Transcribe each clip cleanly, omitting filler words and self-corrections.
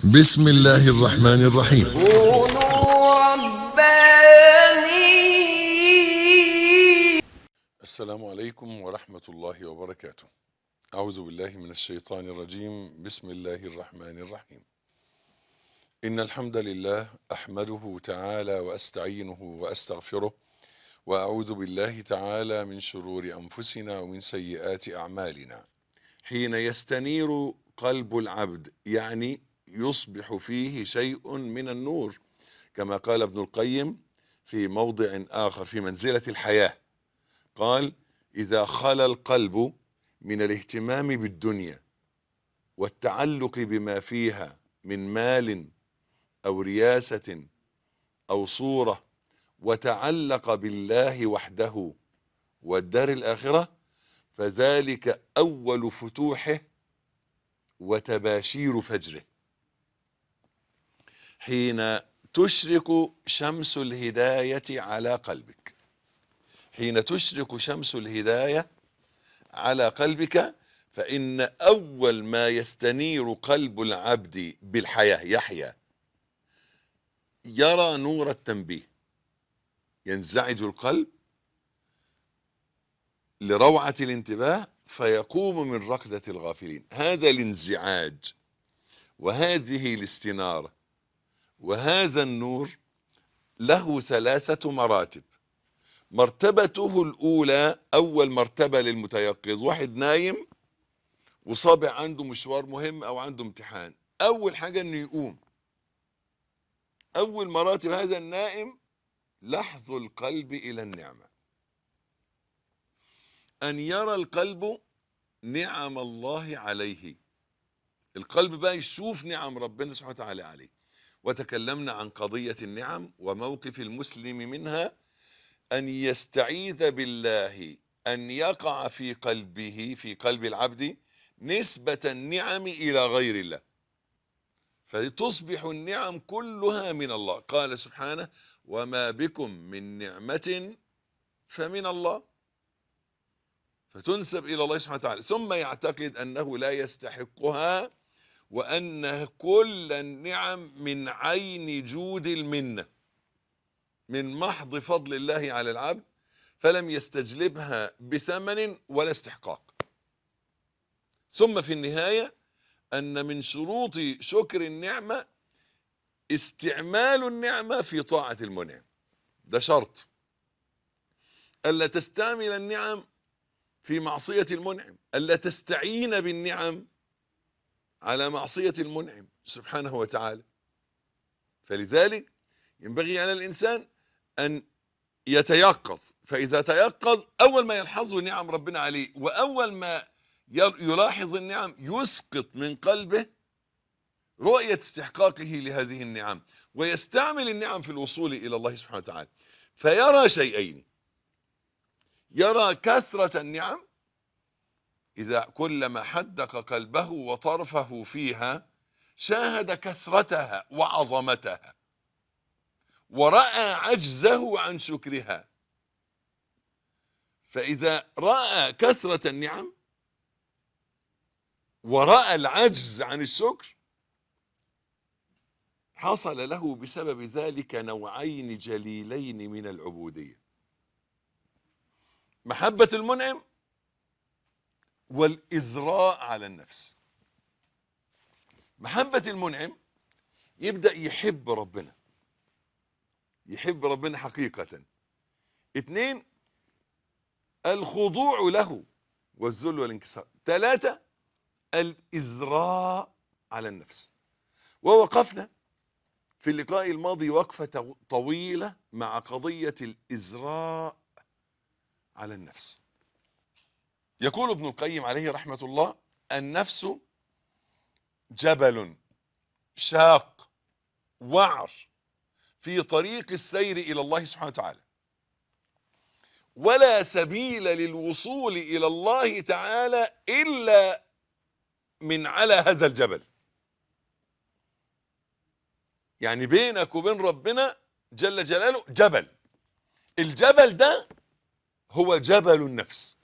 بسم الله الرحمن الرحيم. كونوا ربانيين. السلام عليكم ورحمة الله وبركاته. أعوذ بالله من الشيطان الرجيم. بسم الله الرحمن الرحيم. إن الحمد لله أحمده تعالى وأستعينه وأستغفره، وأعوذ بالله تعالى من شرور أنفسنا ومن سيئات أعمالنا. حين يستنير قلب العبد، يعني يصبح فيه شيء من النور، كما قال ابن القيم في موضع آخر في منزلة الحياة، قال: إذا خلا القلب من الاهتمام بالدنيا والتعلق بما فيها من مال أو رياسة أو صورة، وتعلق بالله وحده والدار الآخرة، فذلك أول فتوحه وتباشير فجره. حين تشرق شمس الهداية على قلبك، حين تشرق شمس الهداية على قلبك، فإن أول ما يستنير قلب العبد بالحياة يحيا، يرى نور التنبيه، ينزعج القلب لروعة الانتباه فيقوم من رقدة الغافلين. هذا الانزعاج وهذه الاستنارة وهذا النور له ثلاثة مراتب. مرتبته الأولى، أول مرتبة للمتيقظ، واحد نايم وصابع عنده مشوار مهم أو عنده امتحان، أول حاجة إنه يقوم. أول مراتب هذا النائم لحظ القلب إلى النعمة، أن يرى القلب نعم الله عليه. القلب بقى يشوف نعم ربنا سبحانه وتعالى عليه. وتكلمنا عن قضية النعم وموقف المسلم منها، أن يستعيذ بالله أن يقع في قلبه، في قلب العبد، نسبة النعم إلى غير الله، فتصبح النعم كلها من الله. قال سبحانه: وما بكم من نعمة فمن الله، فتنسب إلى الله سبحانه وتعالى، ثم يعتقد أنه لا يستحقها، وأن كل النعم من عين جود المنة، من محض فضل الله على العبد، فلم يستجلبها بثمن ولا استحقاق. ثم في النهاية أن من شروط شكر النعمة استعمال النعمة في طاعة المنعم، ده شرط. ألا تستعمل النعم في معصية المنعم، ألا تستعين بالنعم على معصية المنعم سبحانه وتعالى. فلذلك ينبغي على الإنسان أن يتيقظ، فإذا تيقظ أول ما يلحظه نعم ربنا عليه، وأول ما يلاحظ النعم يسقط من قلبه رؤية استحقاقه لهذه النعم، ويستعمل النعم في الوصول إلى الله سبحانه وتعالى. فيرى شيئين: يرى كثرة النعم، إذا كلما حدق قلبه وطرفه فيها شاهد كثرتها وعظمتها، ورأى عجزه عن شكرها. فإذا رأى كثرة النعم ورأى العجز عن الشكر، حصل له بسبب ذلك نوعين جليلين من العبودية: محبة المنعم والإزراء على النفس. محبة المنعم يبدأ يحب ربنا، يحب ربنا حقيقة. 2، الخضوع له والذل والانكسار. 3، الإزراء على النفس. ووقفنا في اللقاء الماضي وقفة طويلة مع قضية الإزراء على النفس. يقول ابن القيم عليه رحمة الله: النفس جبل شاق وعر في طريق السير إلى الله سبحانه وتعالى، ولا سبيل للوصول إلى الله تعالى إلا من على هذا الجبل. يعني بينك وبين ربنا جل جلاله جبل، الجبل ده هو جبل النفس.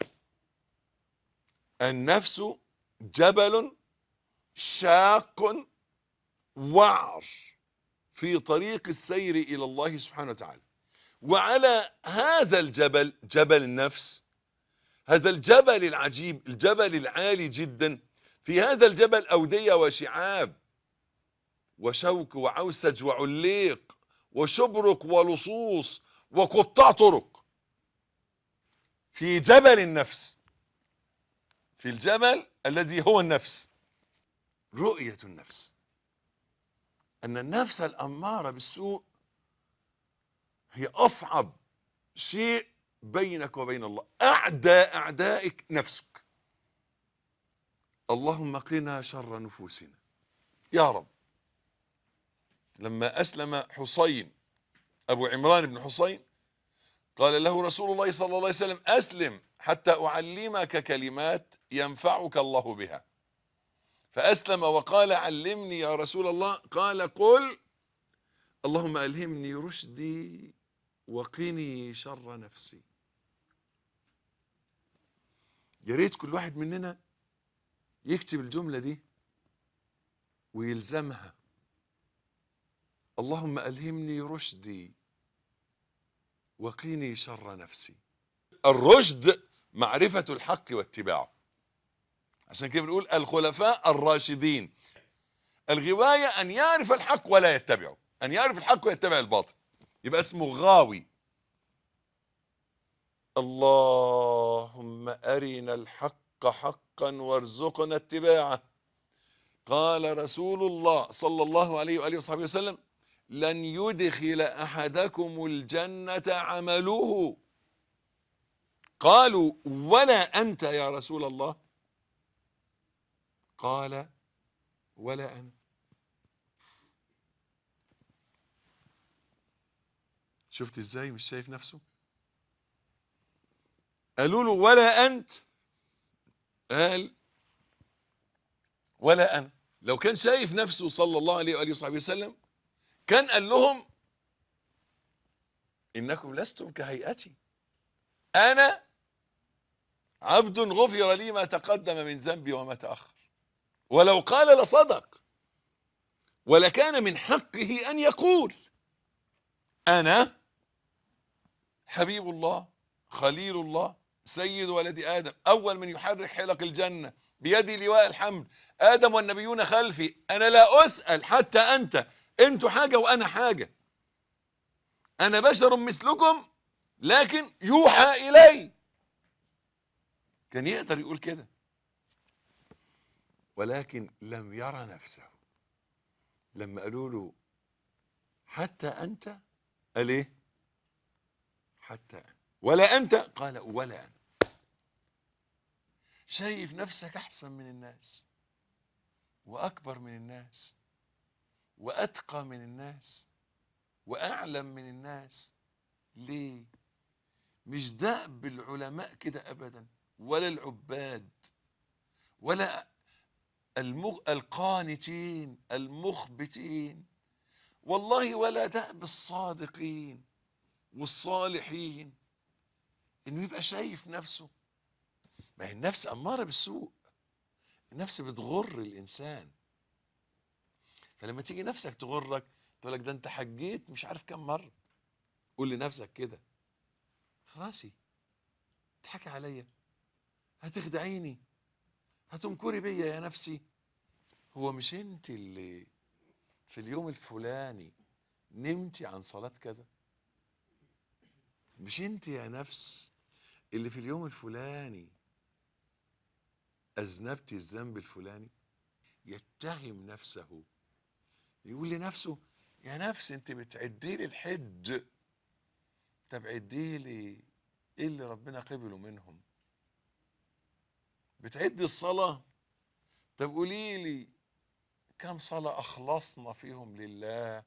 النفس جبل شاق وعر في طريق السير إلى الله سبحانه وتعالى. وعلى هذا الجبل، جبل النفس، هذا الجبل العجيب، الجبل العالي جدا، في هذا الجبل أودية وشعاب وشوك وعوسج وعليق وشبرق ولصوص وقطاع طرق، في جبل النفس، في الجبل الذي هو النفس. رؤية النفس، أن النفس الأمارة بالسوء هي أصعب شيء بينك وبين الله. أعدائك نفسك. اللهم قنا شر نفوسنا يا رب. لما أسلم حسين أبو عمران بن حسين قال له رسول الله صلى الله عليه وسلم: أسلم حتى أعلمك كلمات ينفعك الله بها. فأسلم وقال: علمني يا رسول الله. قال: قل اللهم ألهمني رشدي وقني شر نفسي. يا ريت كل واحد مننا يكتب الجملة دي ويلزمها. اللهم ألهمني رشدي وقيني شر نفسي. الرشد معرفة الحق واتباعه، عشان كده بنقول الخلفاء الراشدين. الغواية أن يعرف الحق ولا يتبعه، أن يعرف الحق ويتبع الباطل، يبقى اسمه غاوي. اللهم أرنا الحق حقا وارزقنا اتباعه. قال رسول الله صلى الله عليه وآله وصحبه وسلم: لن يدخل أحدكم الجنة عمله. قالوا: ولا أنت يا رسول الله؟ قال: ولا أنا. شفت ازاي مش شايف نفسه؟ قالوا له: ولا أنت؟ قال: ولا أنا. لو كان شايف نفسه صلى الله عليه وآله وصحبه وسلم كان قال لهم: إنكم لستم كهيئتي، أنا عبد غفر لي ما تقدم من ذنبي وما تأخر. ولو قال لصدق، ولكان من حقه أن يقول: أنا حبيب الله خليل الله سيد ولد آدم، أول من يحرك حلق الجنة، بيدي لواء الحمد، آدم والنبيون خلفي، أنا لا أسأل حتى أنت، أنتوا حاجة وأنا حاجة، أنا بشر مثلكم لكن يوحى إلي. كان يقدر يقول كده، ولكن لم يرى نفسه. لما قالوا له: حتى أنت، قال إيه؟ حتى أنت. ولا أنت؟ قال: ولا أنا. شايف نفسك أحسن من الناس، وأكبر من الناس، وأتقى من الناس، وأعلم من الناس. ليه؟ مش دأب العلماء كده أبدا، ولا العباد، ولا القانتين المخبتين، والله ولا دأب الصادقين والصالحين، إنه يبقى شايف نفسه. ما هي النفس أمارة بالسوء، النفس بتغر الإنسان. فلما تيجي نفسك تغرك تقول لك: ده أنت حجيت مش عارف كم مرة. قول لنفسك كده: خلاصي، تضحكي عليا، هتخدعيني، هتنكري بيا يا نفسي. هو مش انت اللي في اليوم الفلاني نمتي عن صلاة كذا؟ مش انت يا نفس اللي في اليوم الفلاني أذنبتي الذنب الفلاني؟ يتهم نفسه، يقول لنفسه: يا نفس انت بتعدي لي الحج، طب عدي لي ايه اللي ربنا قبله منهم. بتعدي الصلاة، طب قولي لي كم صلاة أخلصنا فيهم لله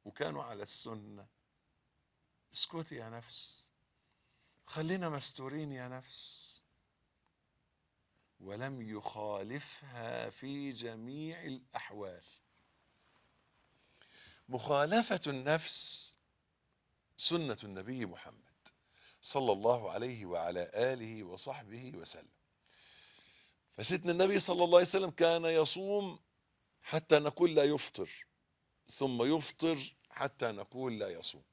وكانوا على السنة. اسكتي يا نفس، خلينا مستورين يا نفس. ولم يخالفها في جميع الأحوال. مخالفة النفس سنة النبي محمد صلى الله عليه وعلى آله وصحبه وسلم. فسيدنا النبي صلى الله عليه وسلم كان يصوم حتى نقول لا يفطر، ثم يفطر حتى نقول لا يصوم.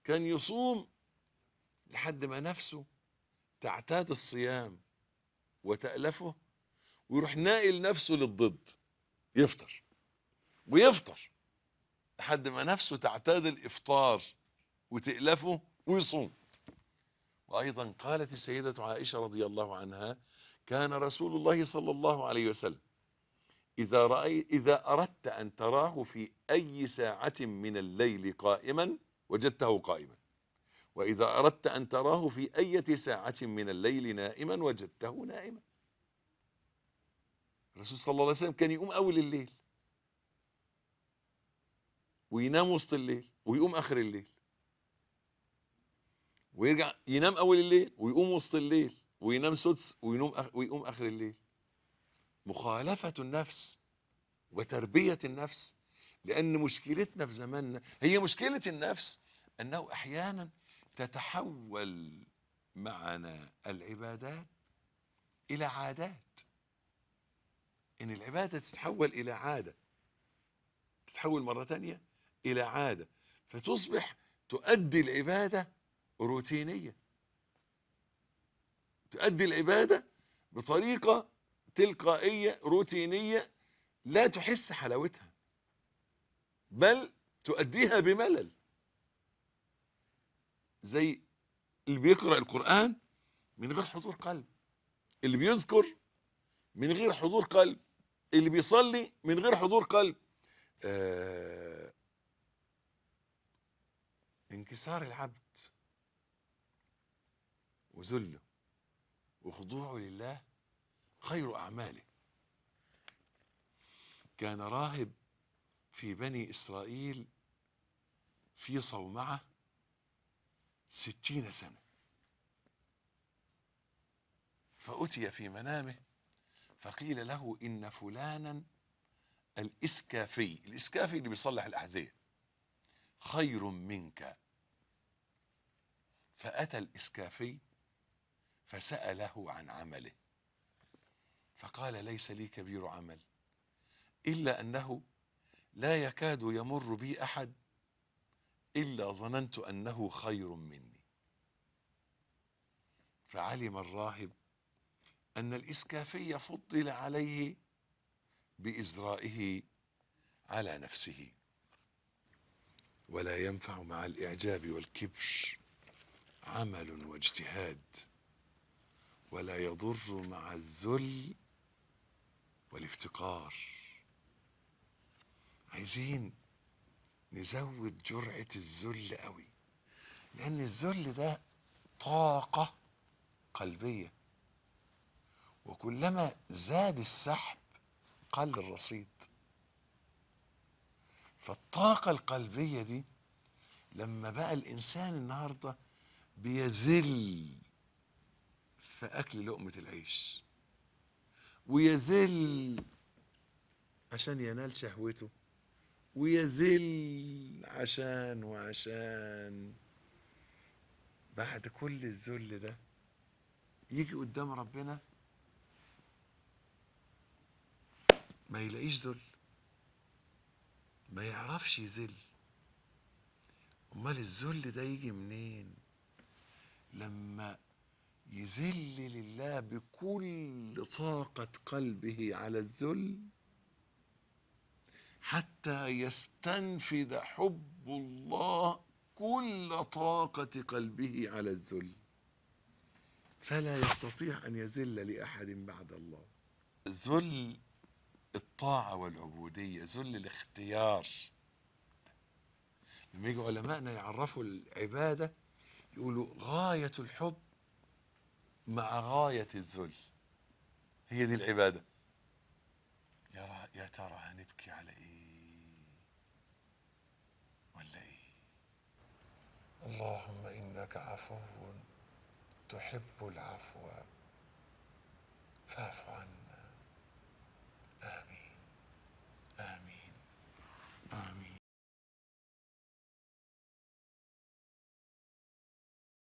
كان يصوم لحد ما نفسه تعتاد الصيام وتألفه، ويروح ناقل نفسه للضد، يفطر ويفطر لحد ما نفسه تعتاد الإفطار وتألفه ويصوم. وأيضا قالت السيدة عائشة رضي الله عنها: كان رسول الله صلى الله عليه وسلم إذا أردت أن تراه في أي ساعة من الليل قائما وجدته قائما، وإذا أردت أن تراه في أي ساعة من الليل نائما وجدته نائما. الرسول صلى الله عليه وسلم كان يقوم أول الليل وينام وسط الليل ويقوم آخر الليل، ويرجع ينام أول الليل ويقوم وسط الليل وينام سدس ويقوم آخر الليل. مخالفة النفس وتربية النفس، لأن مشكلتنا في زماننا هي مشكلة النفس، أنه أحيانا تتحول معنا العبادات إلى عادات. إن العبادة تتحول إلى عادة، تتحول مرة تانية إلى عادة، فتصبح تؤدي العبادة روتينية، تؤدي العبادة بطريقة تلقائية روتينية لا تحس حلاوتها، بل تؤديها بملل. زي اللي بيقرأ القرآن من غير حضور قلب، اللي بيذكر من غير حضور قلب، اللي بيصلي من غير حضور قلب. انكسار العبد وذله وخضوعه لله خير أعماله. كان راهب في بني إسرائيل في صومعة 60 سنة، فأتي في منامه فقيل له إن فلانا الإسكافي اللي بيصلح الأحذية خير منك. فأتى الإسكافي فسأله عن عمله فقال: ليس لي كبير عمل إلا أنه لا يكاد يمر بي أحد إلا ظننت أنه خير مني. فعلم الراهب أن الإسكافي فضل عليه بإزرائه على نفسه، ولا ينفع مع الإعجاب والكبر عمل واجتهاد، ولا يضر مع الذل والافتقار. عايزين نزود جرعة الذل قوي، لأن الذل ده طاقة قلبية، وكلما زاد السحب قل الرصيد. فالطاقة القلبية دي لما بقى الإنسان النهاردة بيذل في أكل لقمة العيش، ويذل عشان ينال شهوته، ويذل عشان بعد كل الذل ده يجي قدام ربنا ما يلاقيش ذل، ما يعرفش يذل. امال الذل ده يجي منين؟ لما يذل لله بكل طاقة قلبه على الذل حتى يستنفذ حب الله كل طاقة قلبه على الذل، فلا يستطيع أن يذل لأحد بعد الله. ذل الطاعة والعبودية، ذل الاختيار. لما يجي علماءنا يعرفوا العبادة يقولوا غاية الحب مع غاية الذل، هي دي العبادة. يا ترى هنبكي على ايه ولا ايه؟ اللهم إنك عفو تحب العفو فاعف عنا.